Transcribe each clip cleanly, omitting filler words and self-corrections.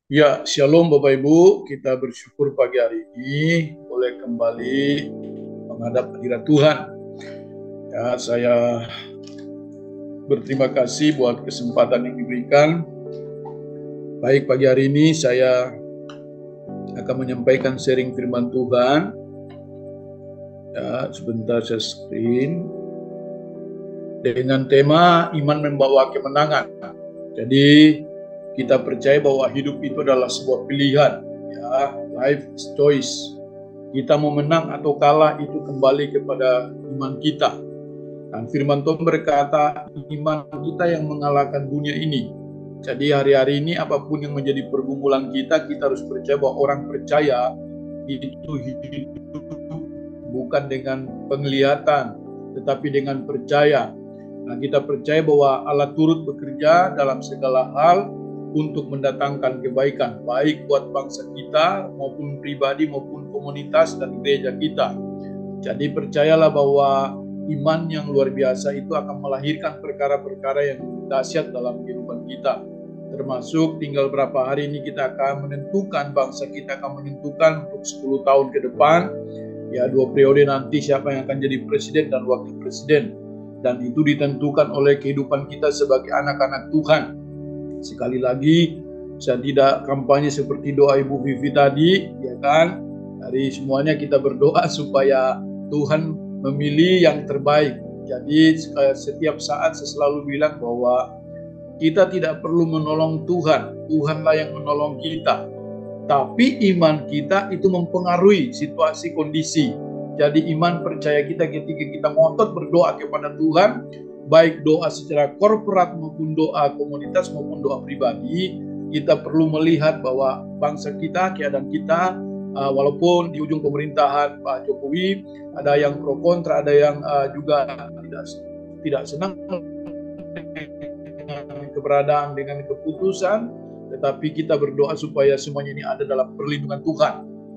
Ya, shalom Bapak Ibu. Kita bersyukur pagi hari ini boleh kembali menghadap hadirat Tuhan. Ya, saya berterima kasih buat kesempatan yang diberikan. Baik, pagi hari ini saya akan menyampaikan sharing firman Tuhan. Ya, sebentar saya screen. Dengan tema iman membawa kemenangan. Jadi kita percaya bahwa hidup itu adalah sebuah pilihan. Ya, life is choice. Kita mau menang atau kalah itu kembali kepada iman kita. Dan firman Tuhan berkata, iman kita yang mengalahkan dunia ini. Jadi hari-hari ini apapun yang menjadi pergumulan kita harus percaya bahwa orang percaya itu hidup bukan dengan penglihatan, tetapi dengan percaya. Nah, kita percaya bahwa Allah turut bekerja dalam segala hal untuk mendatangkan kebaikan, baik buat bangsa kita maupun pribadi maupun komunitas dan gereja kita. Jadi percayalah bahwa iman yang luar biasa itu akan melahirkan perkara-perkara yang dahsyat dalam kehidupan kita. Termasuk tinggal berapa hari ini kita akan menentukan, bangsa kita akan menentukan untuk 10 tahun ke depan, ya 2 periode nanti siapa yang akan jadi presiden dan wakil presiden. Dan itu ditentukan oleh kehidupan kita sebagai anak-anak Tuhan. Sekali lagi, saya tidak kampanye seperti doa Ibu Vivi tadi, ya kan? Dari semuanya kita berdoa supaya Tuhan memilih yang terbaik. Jadi setiap saat saya selalu bilang bahwa kita tidak perlu menolong Tuhan, Tuhanlah yang menolong kita. Tapi iman kita itu mempengaruhi situasi kondisi. Jadi iman percaya kita ketika kita ngotot berdoa kepada Tuhan, baik doa secara korporat maupun doa komunitas maupun doa pribadi, kita perlu melihat bahwa bangsa kita, keadaan kita, walaupun di ujung pemerintahan Pak Jokowi ada yang pro kontra, ada yang juga tidak senang dengan keberadaan, dengan keputusan, tetapi kita berdoa supaya semuanya ini ada dalam perlindungan Tuhan.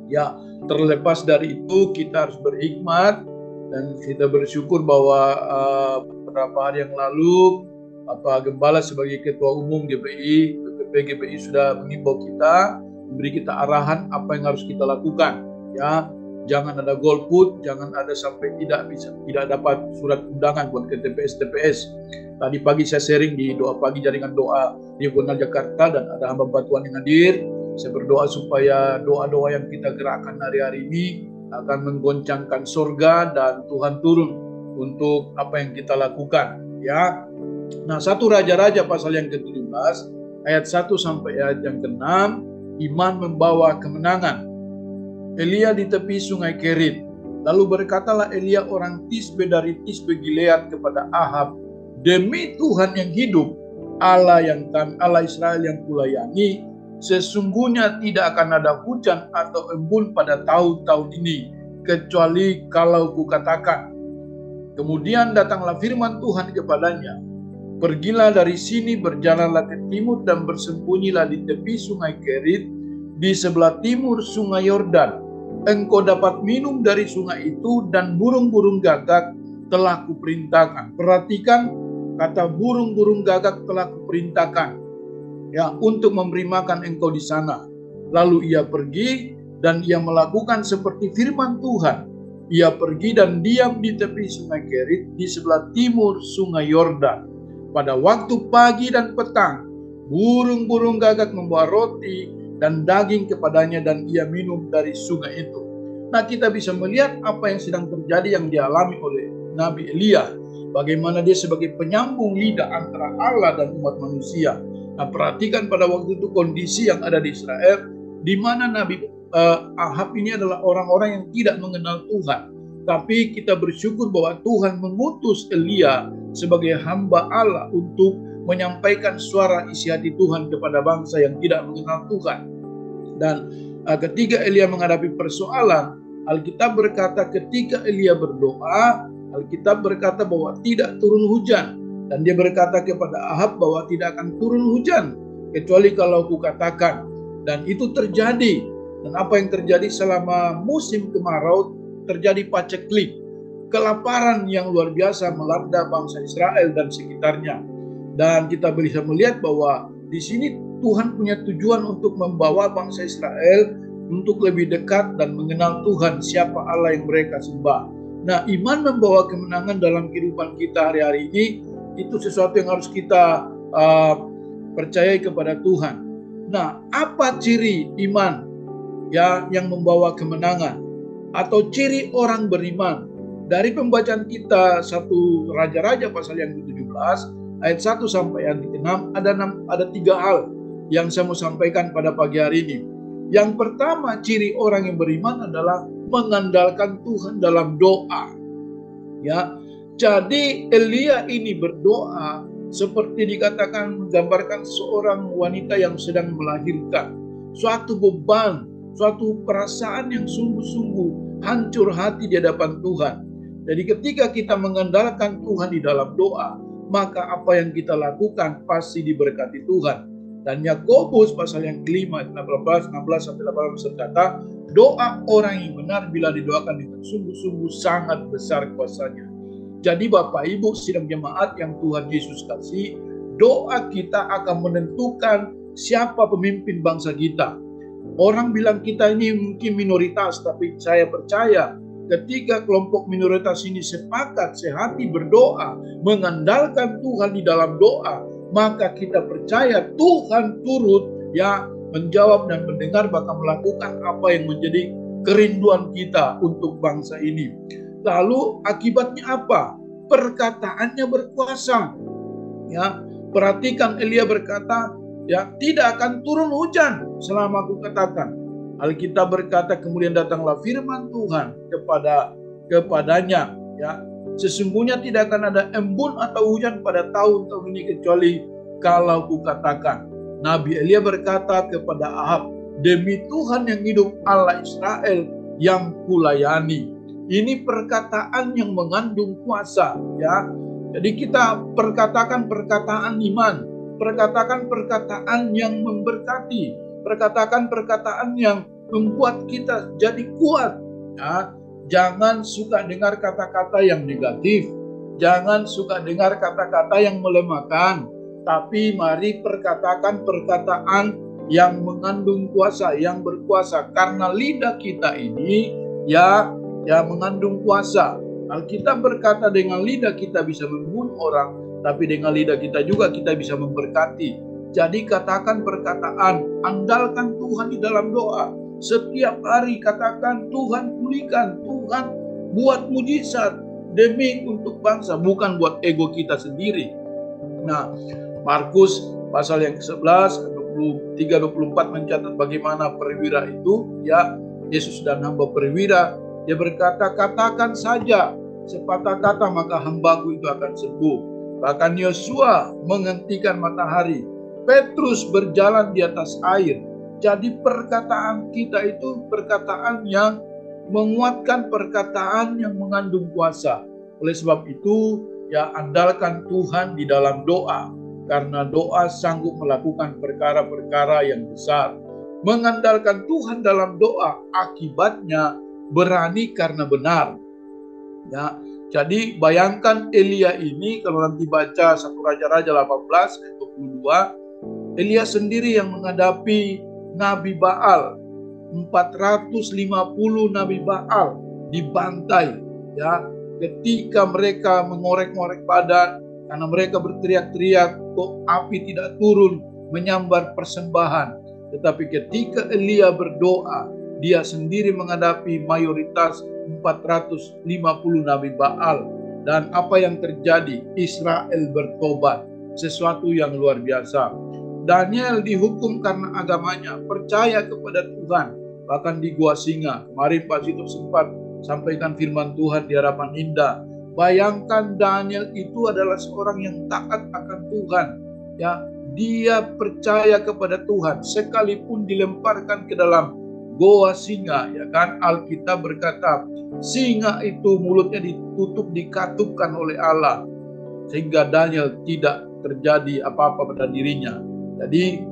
Ya, terlepas dari itu kita harus berhikmat dan kita bersyukur bahwa beberapa hari yang lalu Pak Gembala sebagai Ketua Umum GPI, GPI sudah mengimbau kita, memberi kita arahan apa yang harus kita lakukan. Ya, jangan ada golput, jangan ada sampai tidak dapat surat undangan buat ke TPS. Tadi pagi saya sharing di doa pagi jaringan doa Diakonal Jakarta dan ada hamba Tuhan yang hadir. Saya berdoa supaya doa-doa yang kita gerakkan hari-hari ini akan menggoncangkan surga dan Tuhan turun untuk apa yang kita lakukan. Ya. Nah, 1 Raja-Raja pasal yang ke-17 ayat 1 sampai ayat yang ke-6, iman membawa kemenangan. Elia di tepi sungai Kerit. Lalu berkatalah Elia orang Tisbe dari Tisbe Gilead kepada Ahab, demi Tuhan yang hidup, Allah Israel yang kulayani, sesungguhnya tidak akan ada hujan atau embun pada tahun-tahun ini, kecuali kalau kukatakan. Kemudian datanglah firman Tuhan kepadanya, pergilah dari sini, berjalanlah ke timur dan bersembunyilah di tepi sungai Kerit, di sebelah timur sungai Yordan. Engkau dapat minum dari sungai itu dan burung-burung gagak telah kuperintahkan. Perhatikan kata burung-burung gagak telah kuperintahkan, ya, untuk memberi makan engkau di sana. Lalu ia pergi dan ia melakukan seperti firman Tuhan. Ia pergi dan diam di tepi sungai Kerit di sebelah timur sungai Yordan. Pada waktu pagi dan petang, burung-burung gagak membawa roti dan daging kepadanya dan ia minum dari sungai itu. Nah, kita bisa melihat apa yang sedang terjadi yang dialami oleh Nabi Elia. Bagaimana dia sebagai penyambung lidah antara Allah dan umat manusia. Nah, perhatikan pada waktu itu kondisi yang ada di Israel, di mana Nabi Ahab ini adalah orang-orang yang tidak mengenal Tuhan. Tapi kita bersyukur bahwa Tuhan mengutus Elia sebagai hamba Allah untuk menyampaikan suara isi hati Tuhan kepada bangsa yang tidak mengenal Tuhan. Dan ketika Elia menghadapi persoalan, Alkitab berkata ketika Elia berdoa, Alkitab berkata bahwa tidak turun hujan. Dan dia berkata kepada Ahab bahwa tidak akan turun hujan kecuali kalau kukatakan. Dan itu terjadi. Dan apa yang terjadi selama musim kemarau, terjadi paceklik. Kelaparan yang luar biasa melanda bangsa Israel dan sekitarnya. Dan kita bisa melihat bahwa di sini Tuhan punya tujuan untuk membawa bangsa Israel untuk lebih dekat dan mengenal Tuhan, siapa Allah yang mereka sembah. Nah, iman membawa kemenangan dalam kehidupan kita hari-hari ini, itu sesuatu yang harus kita percayai kepada Tuhan. Nah, apa ciri iman ya yang membawa kemenangan atau ciri orang beriman? Dari pembacaan kita 1 Raja-Raja pasal yang ke-17 ayat 1 sampai yang ke-6 ada 3 hal yang saya mau sampaikan pada pagi hari ini. Yang pertama, ciri orang yang beriman adalah mengandalkan Tuhan dalam doa. Ya. Jadi Elia ini berdoa seperti dikatakan menggambarkan seorang wanita yang sedang melahirkan. Suatu beban, suatu perasaan yang sungguh-sungguh hancur hati di hadapan Tuhan. Jadi ketika kita mengandalkan Tuhan di dalam doa, maka apa yang kita lakukan pasti diberkati Tuhan. Dan Yakobus pasal yang kelima 16 sampai 18 berkata, doa orang yang benar bila didoakan dengan sungguh-sungguh sangat besar kuasanya. Jadi Bapak Ibu sidang jemaat yang Tuhan Yesus kasih, doa kita akan menentukan siapa pemimpin bangsa kita. Orang bilang kita ini mungkin minoritas, tapi saya percaya ketika kelompok minoritas ini sepakat sehati berdoa, mengandalkan Tuhan di dalam doa, maka kita percaya Tuhan turut ya menjawab dan mendengar, bahkan melakukan apa yang menjadi kerinduan kita untuk bangsa ini. Lalu akibatnya apa? Perkataannya berkuasa. Ya, perhatikan Elia berkata, ya tidak akan turun hujan selama aku katakan. Alkitab berkata kemudian datanglah firman Tuhan kepadanya, ya sesungguhnya tidak akan ada embun atau hujan pada tahun-tahun ini kecuali kalau kukatakan. Nabi Elia berkata kepada Ahab, demi Tuhan yang hidup Allah Israel yang kulayani. Ini perkataan yang mengandung kuasa, ya. Jadi kita perkatakan perkataan iman, perkatakan perkataan yang memberkati, perkatakan perkataan yang membuat kita jadi kuat, ya. Jangan suka dengar kata-kata yang negatif. Jangan suka dengar kata-kata yang melemahkan. Tapi mari perkatakan perkataan yang mengandung kuasa, yang berkuasa. Karena lidah kita ini ya mengandung kuasa. Alkitab berkata dengan lidah kita bisa membunuh orang, tapi dengan lidah kita juga kita bisa memberkati. Jadi katakan perkataan, andalkan Tuhan di dalam doa. Setiap hari katakan Tuhan pulihkan, Tuhan buat mujizat demi untuk bangsa, bukan buat ego kita sendiri. Nah, Markus pasal yang ke-11 23-24 mencatat bagaimana perwira itu, ya Yesus dan hamba perwira, dia berkata katakan saja sepatah kata maka hambaku itu akan sembuh. Bahkan Yosua menghentikan matahari, Petrus berjalan di atas air. Jadi perkataan kita itu perkataan yang menguatkan, perkataan yang mengandung kuasa. Oleh sebab itu, ya andalkan Tuhan di dalam doa. Karena doa sanggup melakukan perkara-perkara yang besar. Mengandalkan Tuhan dalam doa, akibatnya berani karena benar. Ya, jadi bayangkan Elia ini, kalau nanti baca 1 Raja-Raja 18 ayat 22, Elia sendiri yang menghadapi Nabi Baal, 450 Nabi Baal dibantai, ya, ketika mereka mengorek-ngorek badan karena mereka berteriak-teriak kok api tidak turun menyambar persembahan. Tetapi ketika Elia berdoa, dia sendiri menghadapi mayoritas 450 Nabi Baal, dan apa yang terjadi? Israel bertobat, sesuatu yang luar biasa. Daniel dihukum karena agamanya, percaya kepada Tuhan, bahkan di gua singa. Kemarin Pak Sito sempat sampaikan firman Tuhan di harapan Indah. Bayangkan Daniel itu adalah seorang yang taat akan Tuhan, ya. Dia percaya kepada Tuhan sekalipun dilemparkan ke dalam goa singa, ya kan? Alkitab berkata singa itu mulutnya ditutup, dikatupkan oleh Allah sehingga Daniel tidak terjadi apa-apa pada dirinya. Jadi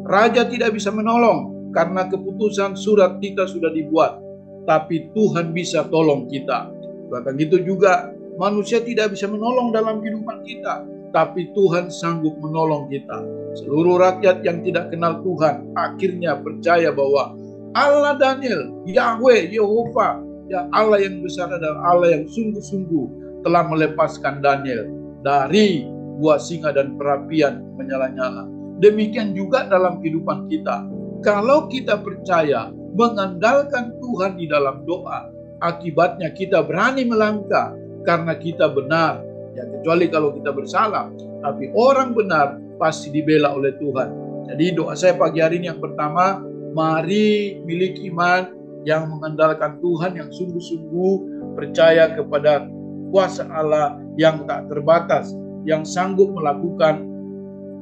raja tidak bisa menolong karena keputusan surat kita sudah dibuat, tapi Tuhan bisa tolong kita. Bahkan itu juga manusia tidak bisa menolong dalam kehidupan kita, tapi Tuhan sanggup menolong kita. Seluruh rakyat yang tidak kenal Tuhan akhirnya percaya bahwa Allah Daniel, Yahweh, Yehova, ya Allah yang besar adalah Allah yang sungguh-sungguh telah melepaskan Daniel dari gua singa dan perapian menyala-nyala. Demikian juga dalam kehidupan kita. Kalau kita percaya mengandalkan Tuhan di dalam doa, akibatnya kita berani melangkah karena kita benar. Ya, kecuali kalau kita bersalah, tapi orang benar pasti dibela oleh Tuhan. Jadi doa saya pagi hari ini yang pertama, mari miliki iman yang mengandalkan Tuhan, yang sungguh-sungguh percaya kepada kuasa Allah yang tak terbatas, yang sanggup melakukan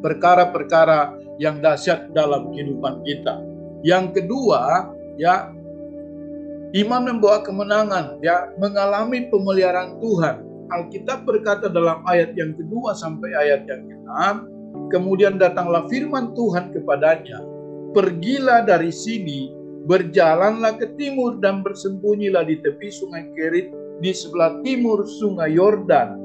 perkara-perkara yang dahsyat dalam kehidupan kita. Yang kedua, ya, iman membawa kemenangan, ya, mengalami pemeliharaan Tuhan. Alkitab berkata dalam ayat yang kedua sampai ayat yang ke-6, kemudian datanglah firman Tuhan kepadanya, pergilah dari sini, berjalanlah ke timur dan bersembunyilah di tepi sungai Kerit di sebelah timur sungai Yordan.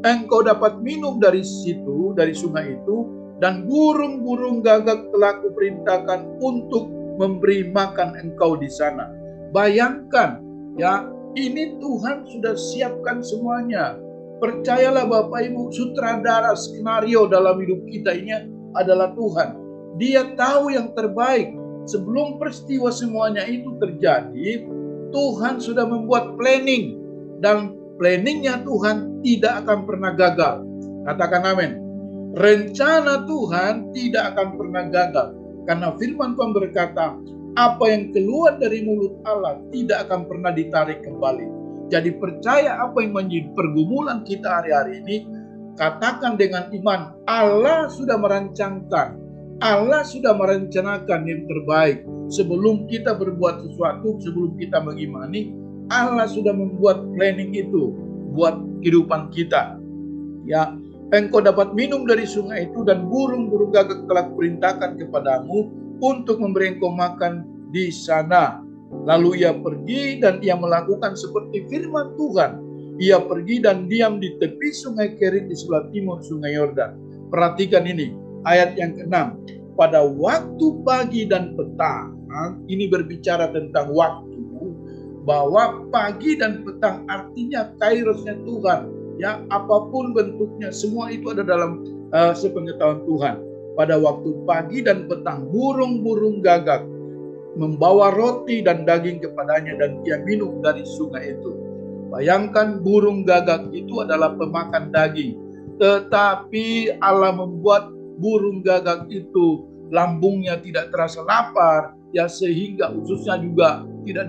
Engkau dapat minum dari situ, dari sungai itu, dan burung-burung gagak telah kuperintahkan untuk memberi makan engkau di sana. Bayangkan, ya, ini Tuhan sudah siapkan semuanya. Percayalah Bapak Ibu, sutradara skenario dalam hidup kita ini adalah Tuhan. Dia tahu yang terbaik. Sebelum peristiwa semuanya itu terjadi, Tuhan sudah membuat planning. Dan planningnya Tuhan tidak akan pernah gagal. Katakan amin. Rencana Tuhan tidak akan pernah gagal. Karena firman Tuhan berkata, apa yang keluar dari mulut Allah tidak akan pernah ditarik kembali. Jadi percaya apa yang menjadi pergumulan kita hari-hari ini, katakan dengan iman, Allah sudah merancangkan, Allah sudah merencanakan yang terbaik. Sebelum kita berbuat sesuatu, sebelum kita mengimani, Allah sudah membuat planning itu buat kehidupan kita. Ya, engkau dapat minum dari sungai itu dan burung-burung gagak telah kuperintahkan kepadamu untuk memberi engkau makan di sana. Lalu ia pergi dan ia melakukan seperti firman Tuhan. Ia pergi dan diam di tepi sungai Kerit di sebelah timur sungai Yordan. Perhatikan ini, ayat yang ke-6. Pada waktu pagi dan petang, ini berbicara tentang waktu, bahwa pagi dan petang artinya kairosnya Tuhan. Ya, apapun bentuknya, semua itu ada dalam sepengetahuan Tuhan. Pada waktu pagi dan petang, burung-burung gagak membawa roti dan daging kepadanya dan ia minum dari sungai itu. Bayangkan, burung gagak itu adalah pemakan daging. Tetapi Allah membuat burung gagak itu lambungnya tidak terasa lapar, ya, sehingga ususnya juga tidak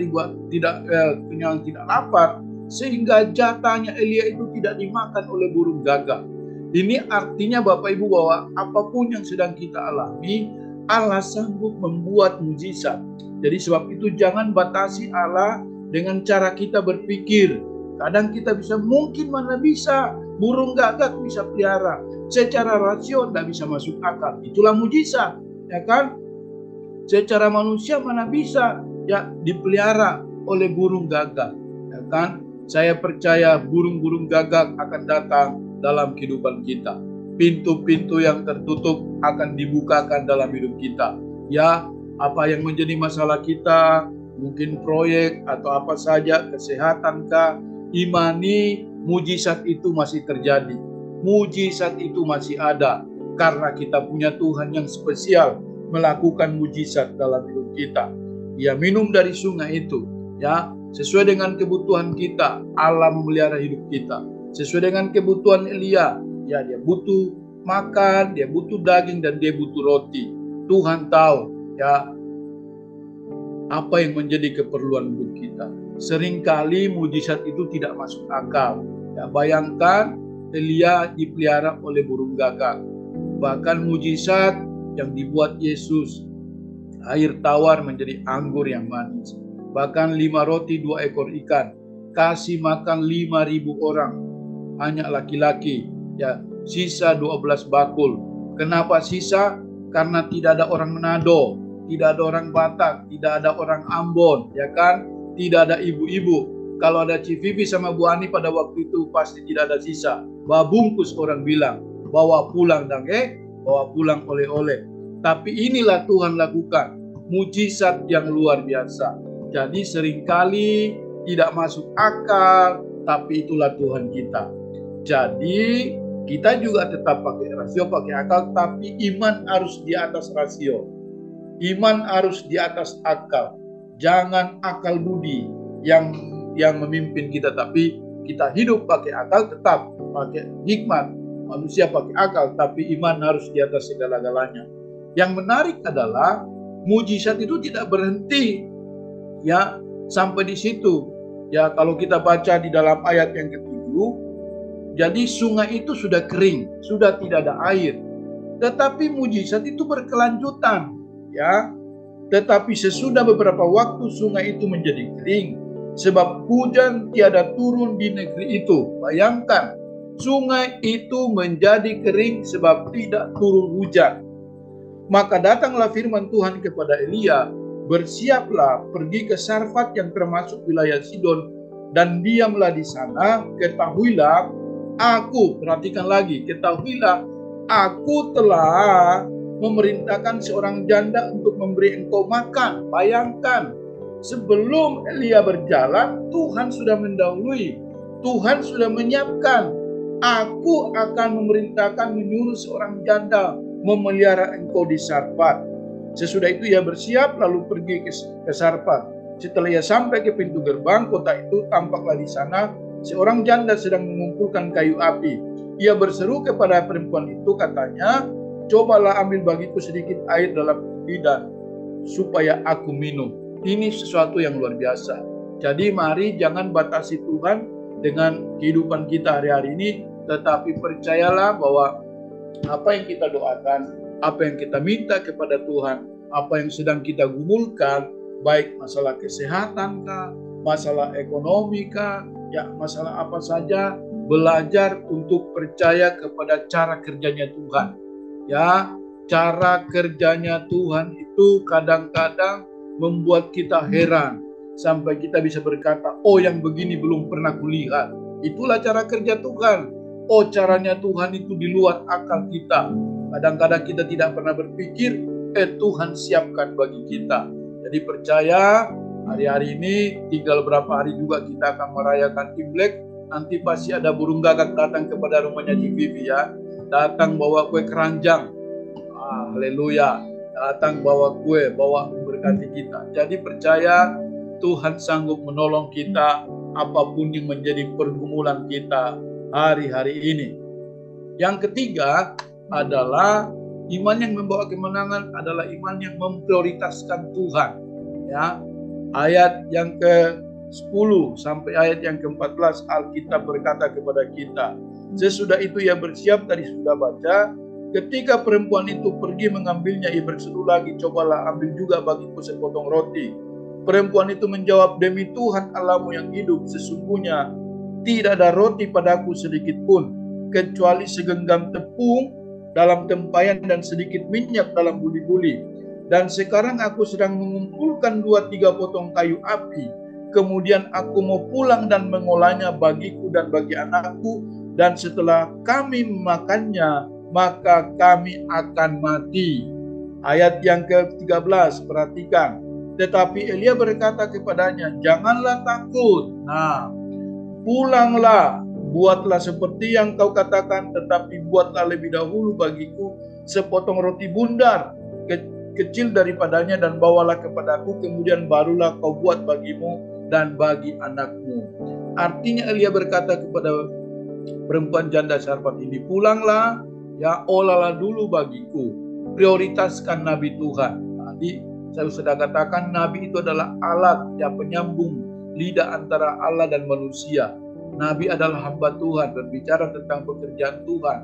kenyang, tidak lapar, sehingga jatahnya Elia itu tidak dimakan oleh burung gagak. Ini artinya Bapak Ibu bahwa apapun yang sedang kita alami, Allah sanggup membuat mujizat. Jadi sebab itu jangan batasi Allah dengan cara kita berpikir. Kadang kita bisa, mungkin mana bisa, burung gagak bisa pelihara. Secara rasio tidak bisa masuk akal. Itulah mujizat, ya kan? Secara manusia mana bisa, ya, dipelihara oleh burung gagak, ya kan? Saya percaya burung-burung gagak akan datang dalam kehidupan kita. Pintu-pintu yang tertutup akan dibukakan dalam hidup kita. Ya, apa yang menjadi masalah kita, mungkin proyek atau apa saja, kesehatan kah, imani mujizat itu masih terjadi. Mujizat itu masih ada karena kita punya Tuhan yang spesial melakukan mujizat dalam hidup kita. Ia minum dari sungai itu, ya, sesuai dengan kebutuhan kita. Allah memelihara hidup kita sesuai dengan kebutuhan Elia. Ya, dia butuh makan, dia butuh daging, dan dia butuh roti. Tuhan tahu, ya, apa yang menjadi keperluan hidup kita. Seringkali mujizat itu tidak masuk akal. Ya, bayangkan Elia dipelihara oleh burung gagak. Bahkan mujizat yang dibuat Yesus, air tawar menjadi anggur yang manis. Bahkan 5 roti 2 ekor ikan, kasih makan 5.000 orang, hanya laki-laki. Ya, sisa 12 bakul. Kenapa sisa? Karena tidak ada orang Manado, tidak ada orang Batak, tidak ada orang Ambon, ya kan? Tidak ada ibu-ibu. Kalau ada Civivi sama Bu Ani pada waktu itu pasti tidak ada sisa. Babungkus orang bilang, bawa pulang dan bawa pulang oleh-oleh. Tapi inilah Tuhan lakukan, mujizat yang luar biasa. Jadi seringkali tidak masuk akal, tapi itulah Tuhan kita. Jadi kita juga tetap pakai rasio, pakai akal, tapi iman harus di atas rasio. Iman harus di atas akal. Jangan akal budi yang memimpin kita, tapi kita hidup pakai akal, tetap pakai hikmat. Manusia pakai akal, tapi iman harus di atas segala-galanya. Yang menarik adalah mujizat itu tidak berhenti ya sampai di situ. Ya, kalau kita baca di dalam ayat yang ke-7, jadi sungai itu sudah kering, sudah tidak ada air. Tetapi mujizat itu berkelanjutan, ya. Tetapi sesudah beberapa waktu sungai itu menjadi kering, sebab hujan tiada turun di negeri itu. Bayangkan, sungai itu menjadi kering sebab tidak turun hujan. Maka datanglah firman Tuhan kepada Elia, bersiaplah, pergi ke Sarfat yang termasuk wilayah Sidon, dan diamlah di sana. Ketahuilah, aku, perhatikan lagi, ketahuilah, aku telah memerintahkan seorang janda untuk memberi engkau makan. Bayangkan, sebelum Elia berjalan, Tuhan sudah mendahului, Tuhan sudah menyiapkan. Aku akan memerintahkan, menyuruh seorang janda memelihara engkau di Sarfat. Sesudah itu ia bersiap lalu pergi ke Sarfat. Setelah ia sampai ke pintu gerbang kota itu, tampaklah di sana seorang janda sedang mengumpulkan kayu api. Ia berseru kepada perempuan itu, katanya, cobalah ambil bagiku sedikit air dalam bidan supaya aku minum. Ini sesuatu yang luar biasa. Jadi mari jangan batasi Tuhan dengan kehidupan kita hari-hari ini, tetapi percayalah bahwa apa yang kita doakan, apa yang kita minta kepada Tuhan, apa yang sedang kita gumulkan, baik masalah kesehatan kah, masalah ekonomi kah, ya masalah apa saja, belajar untuk percaya kepada cara kerjanya Tuhan. Ya, cara kerjanya Tuhan itu kadang-kadang membuat kita heran, sampai kita bisa berkata, oh yang begini belum pernah kulihat. Itulah cara kerja Tuhan. Oh, caranya Tuhan itu di luar akal kita. Kadang-kadang kita tidak pernah berpikir, Tuhan siapkan bagi kita. Jadi percaya, hari-hari ini tinggal berapa hari juga kita akan merayakan Imlek. Nanti pasti ada burung gagak datang kepada rumahnya Cik Vivi ya. Datang bawa kue keranjang. Haleluya. Datang bawa kue, bawa memberkati kita. Jadi percaya, Tuhan sanggup menolong kita apapun yang menjadi pergumulan kita hari-hari ini. Yang ketiga adalah iman yang membawa kemenangan adalah iman yang memprioritaskan Tuhan. Ya, ayat yang ke-10 sampai ayat yang ke-14 Alkitab berkata kepada kita. Sesudah itu ia bersiap, tadi sudah baca. Ketika perempuan itu pergi mengambilnya, ia berseru lagi, cobalah ambil juga bagiku sepotong roti. Perempuan itu menjawab, demi Tuhan Allahmu yang hidup, sesungguhnya tidak ada roti padaku sedikit pun, kecuali segenggam tepung dalam tempayan dan sedikit minyak dalam buli-buli. Dan sekarang aku sedang mengumpulkan 2-3 potong kayu api. Kemudian aku mau pulang dan mengolahnya bagiku dan bagi anakku. Dan setelah kami memakannya, maka kami akan mati. Ayat yang ke-13, perhatikan. Tetapi Elia berkata kepadanya, janganlah takut. Nah, pulanglah, buatlah seperti yang kau katakan, tetapi buatlah lebih dahulu bagiku sepotong roti bundar kecil daripadanya dan bawalah kepadaku, kemudian barulah kau buat bagimu dan bagi anakmu. Artinya Elia berkata kepada perempuan janda Sarfat ini, pulanglah, ya olahlah dulu bagiku, prioritaskan Nabi Tuhan. Tadi saya sudah katakan Nabi itu adalah alat yang penyambung lidah antara Allah dan manusia. Nabi adalah hamba Tuhan, berbicara tentang pekerjaan Tuhan.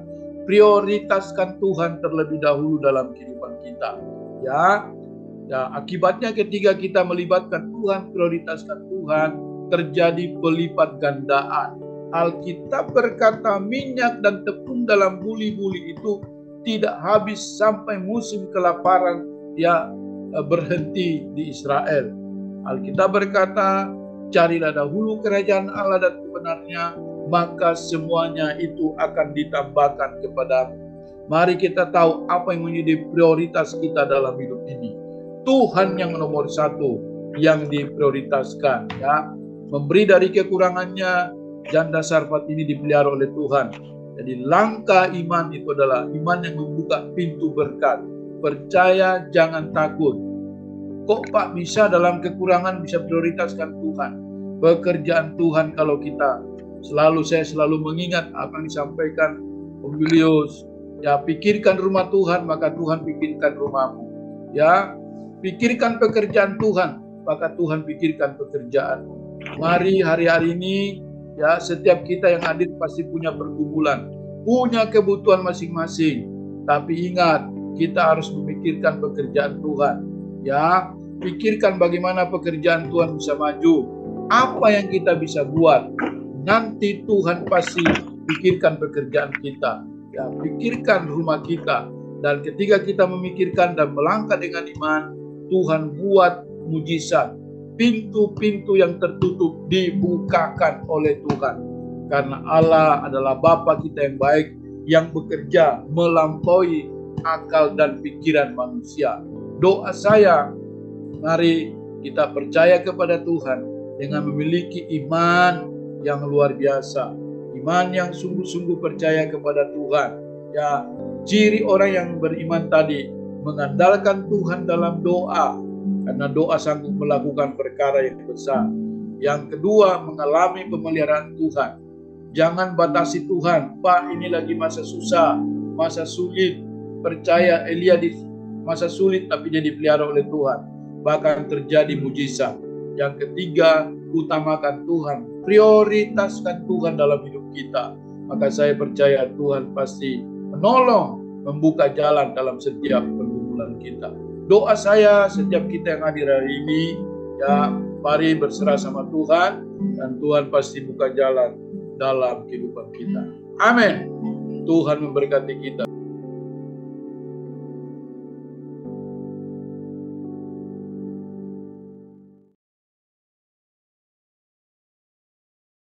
Prioritaskan Tuhan terlebih dahulu dalam kehidupan kita. Ya, akibatnya ketika kita melibatkan Tuhan, prioritaskan Tuhan, terjadi pelipat gandaan. Alkitab berkata minyak dan tepung dalam buli-buli itu tidak habis sampai musim kelaparan ya berhenti di Israel. Alkitab berkata, carilah dahulu kerajaan Allah dan kebenarnya, maka semuanya itu akan ditambahkan kepadamu. Mari kita tahu apa yang menjadi prioritas kita dalam hidup ini. Tuhan yang nomor satu yang diprioritaskan, ya. Memberi dari kekurangannya, janda Sarfat ini dipelihara oleh Tuhan. Jadi langkah iman itu adalah iman yang membuka pintu berkat. Percaya, jangan takut. Kok Pak bisa dalam kekurangan bisa prioritaskan Tuhan? Pekerjaan Tuhan kalau kita saya selalu mengingat apa yang disampaikan Om Julius. Ya, pikirkan rumah Tuhan, maka Tuhan pikirkan rumahmu. Ya, pikirkan pekerjaan Tuhan, maka Tuhan pikirkan pekerjaanmu. Mari hari-hari ini, ya, setiap kita yang hadir pasti punya pergumulan, punya kebutuhan masing-masing. Tapi ingat, kita harus memikirkan pekerjaan Tuhan. Ya, pikirkan bagaimana pekerjaan Tuhan bisa maju. Apa yang kita bisa buat? Nanti Tuhan pasti pikirkan pekerjaan kita. Ya, pikirkan rumah kita. Dan ketika kita memikirkan dan melangkah dengan iman, Tuhan buat mujizat. Pintu-pintu yang tertutup dibukakan oleh Tuhan. Karena Allah adalah Bapa kita yang baik, yang bekerja melampaui akal dan pikiran manusia. Doa saya, mari kita percaya kepada Tuhan dengan memiliki iman yang luar biasa. Iman yang sungguh-sungguh percaya kepada Tuhan. Ya, ciri orang yang beriman tadi mengandalkan Tuhan dalam doa, karena doa sanggup melakukan perkara yang besar. Yang kedua, mengalami pemeliharaan Tuhan. Jangan batasi Tuhan. Pak, ini lagi masa susah, masa sulit. Percaya Elia di masa sulit tapi dia dipelihara oleh Tuhan. Bahkan terjadi mujizat. Yang ketiga, utamakan Tuhan. Prioritaskan Tuhan dalam hidup kita. Maka saya percaya Tuhan pasti menolong, membuka jalan dalam setiap pergumulan kita. Doa saya setiap kita yang hadir hari ini, ya, mari berserah sama Tuhan, dan Tuhan pasti buka jalan dalam kehidupan kita. Amin. Tuhan memberkati kita.